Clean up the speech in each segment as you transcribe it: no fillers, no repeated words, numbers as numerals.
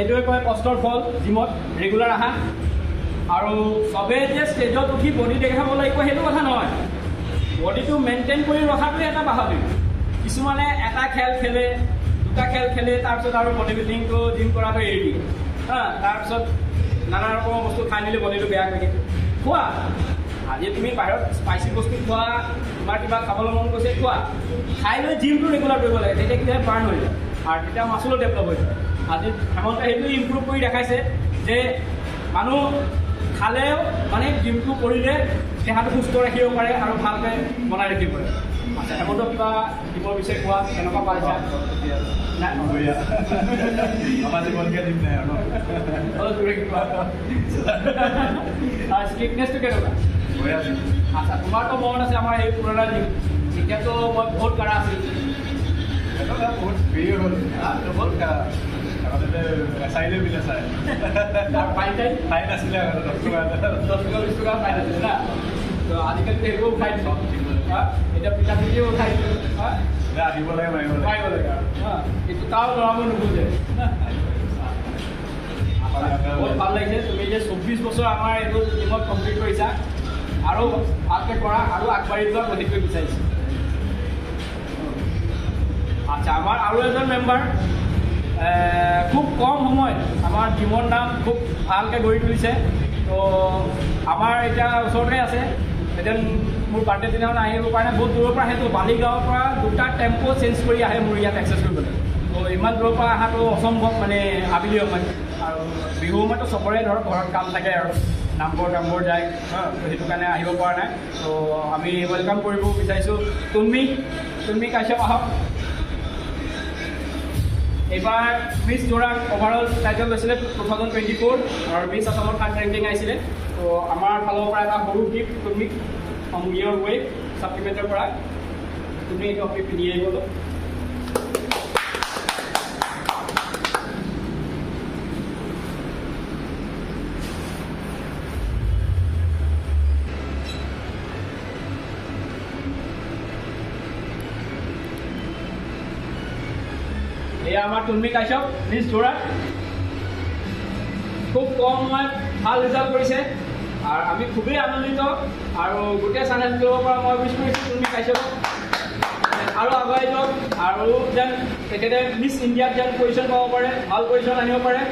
এইটোৱে কয় কষ্টৰ ফল জিমত ৰেগুলাৰ আহা আৰু চবে যে ষ্টেজত উঠি বডি দেখাব লাগিব সেইটো কথা নহয় বডিটো মেইনটেইন কৰি ৰখাটোৱে এটা বাহাদুৰি কিছুমানে এটা খেল খেলে দুটা খেল খেলে তাৰপিছত আৰু বডি বিল্ডিংটো জিম কৰাটো এৰি দিয়ে তাৰপিছত নানা ৰকমৰ বস্তু খাই নিলে বডিটো বেয়া কৰি দিয়ে খোৱা আজি তুমি বাহিৰত স্পাইচি বস্তু খোৱা তোমাৰ কিবা খাবলৈ মন গৈছে খোৱা খাই লৈ জিমটো ৰেগুলাৰ কৰিব লাগে তেতিয়া কিবা বাৰ্ণ হৈ যায় আৰু তেতিয়া মাচুলো ডেভেলপ হৈ যায় আজি হেমন্তে সেইটো ইম্প্ৰুভ কৰি দেখাইছে যে মানুহ খালেও মানে জিমটো কৰিলে দেহাটো সুস্থ ৰাখিব পাৰে আৰু ভালকৈ বনাই ৰাখিব পাৰে আচ্ছা হেমন্ত কিবা দিব বিচাৰি কোৱা কেনেকুৱা পাইছা ষ্ট্ৰিকনেছটো কেনেকুৱা আচ্ছা তোমাৰতো মন আছে আমাৰ এই পুৰণা জিম এতিয়াতো মই বহুত কাৰা আছিল বহুত হেৰি হ'ল বহুত চাইলে বিলে চাই ফাইন আছিলে 10 টকা 20 টকা ফাইন আছিলে না তো আজিকালি সেইবোৰ উঠাই দিছোঁ এতিয়া পিঠা পিঠিও উঠাই দিছোঁ আহিব লাগে মাৰিব লাগে কিন্তু তাও ল'ৰাব নোখোজে বহুত ভাল লাগিছে তুমি যে 24 বছৰ আমাৰ এইটো জিমত কমপ্লিট কৰিছা আৰু ভালকৈ কৰা আৰু আগবাঢ়ি যোৱা গতিকে বিচাৰিছোঁ আচ্ছা আমাৰ আৰু এজন মেম্বাৰ খুব কম সময়ত আমাৰ জিমৰ নাম খুব ভালকৈ গঢ়ি তুলিছে তো আমাৰ এতিয়া ওচৰতে আছে এতিয়া মোৰ বাৰ্থডে দিনাখন আহিব কাৰণে বহুত দূৰৰ পৰা আহে তো বালিগাঁৱৰ পৰা দুটা টেম্পো চেঞ্জ কৰি আহে মোৰ ইয়াত এক্সেছ কৰিবলৈ তো ইমান দূৰৰ পৰা অহাটো অসম্ভৱ মানে আবেলি সময় আৰু বিহু সময়তো চবৰে ধৰক ঘৰত কাম থাকে আৰু নামঘৰ যায় তো সেইটো কাৰণে আহিব পৰা নাই তো আমি ৱেলকাম কৰিব বিচাৰিছোঁ তুমি কাশ্যপ আহক এইবাৰ মিছ যোৰাক অভাৰঅল টাইটেল লৈছিলে 2024 আৰু মিছ আছামৰ ফাৰ্ষ্ট ৰেংকিং আহিছিলে তো আমাৰ ফালৰ পৰা এটা সৰু গিফ্ট তুমি ফ্ৰম ইয়ৰ ৱে ছাপ্লিমেণ্টৰ পৰা তুমি এইটো আমি পিন্ধি আহিব এয়া আমাৰ তুলমি কাশ্যপ মিছ যোৰা খুব কম সময়ত ভাল ৰিজাল্ট কৰিছে আৰু আমি খুবেই আনন্দিত আৰু গোটেই চেনেল ক্লাবৰ পৰা মই উইচ কৰিছোঁ তুলমি কাশ্যপক আৰু আগুৱাই যাওক আৰু যেন তেখেতে মিছ ইণ্ডিয়াত যেন পজিশ্যন পাব পাৰে ভাল পজিশ্যন আনিব পাৰে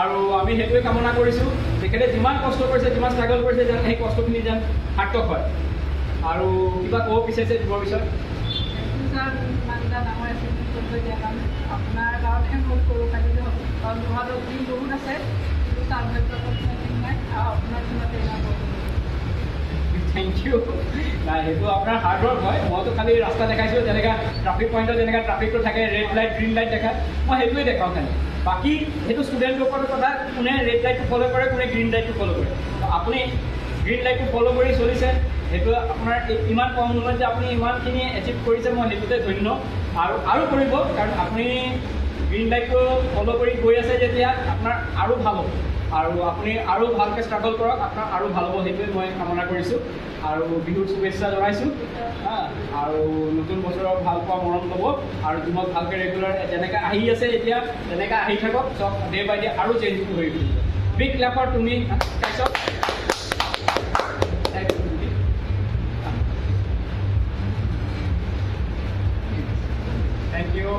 আৰু আমি সেইটোৱে কামনা কৰিছোঁ তেখেতে যিমান কষ্ট কৰিছে যিমান ষ্ট্ৰাগল কৰিছে যেন সেই কষ্টখিনি যেন সাৰ্থক হয় আৰু কিবা ক'ব বিচাৰিছে তোমাৰ পিছত আপোনাৰ গাঁৱতহে মোৰ সৰু কালিলে হ'ব কাৰণ তোমাৰো দিন বহুত আছে কিন্তু তাৰ ক্ষেত্ৰত নাই আৰু আপোনাৰ যিমাতে থেংক ইউ নাই সেইটো আপোনাৰ হাৰ্ড ৱৰ্ক হয় মইতো খালি ৰাস্তা দেখাইছোঁ যেনেকৈ ট্ৰাফিক পইণ্টত যেনেকৈ ট্ৰাফিকটো থাকে ৰেড লাইট গ্ৰীণ লাইট দেখায় মই সেইটোৱে দেখাওঁ খালি বাকী সেইটো ষ্টুডেণ্টৰ ওপৰত কথা কোনে ৰেড লাইটটো ফ'ল' কৰে কোনে গ্ৰীণ লাইটটো ফ'ল' কৰে আপুনি গ্ৰীণ লাইটটো ফ'ল' কৰি চলিছে সেইটো আপোনাৰ ইমান কম সময়ত যে আপুনি ইমানখিনি এচিভ কৰিছে মই সেইটোতে ধন্য আৰু কৰিব কাৰণ আপুনি গ্ৰীণ লাইটটো ফ'ল' কৰি গৈ আছে যেতিয়া আপোনাৰ আৰু ভাল হ'ব আৰু আপুনি আৰু ভালকৈ ষ্ট্ৰাগল কৰক আপোনাৰ আৰু ভাল হ'ব সেইটোৱে মই কামনা কৰিছোঁ আৰু বিহুৰ শুভেচ্ছা জনাইছোঁ আৰু নতুন বছৰৰ ভাল পোৱা মৰম ল'ব আৰু তোমাক ভালকৈ ৰেগুলাৰ যেনেকৈ আহি আছে এতিয়া তেনেকৈ আহি থাকক চব ডে বাই ডে আৰু চেঞ্জ কৰি দিব বিগ ক্লেপৰ তুমি কাশ্যপ Thank you.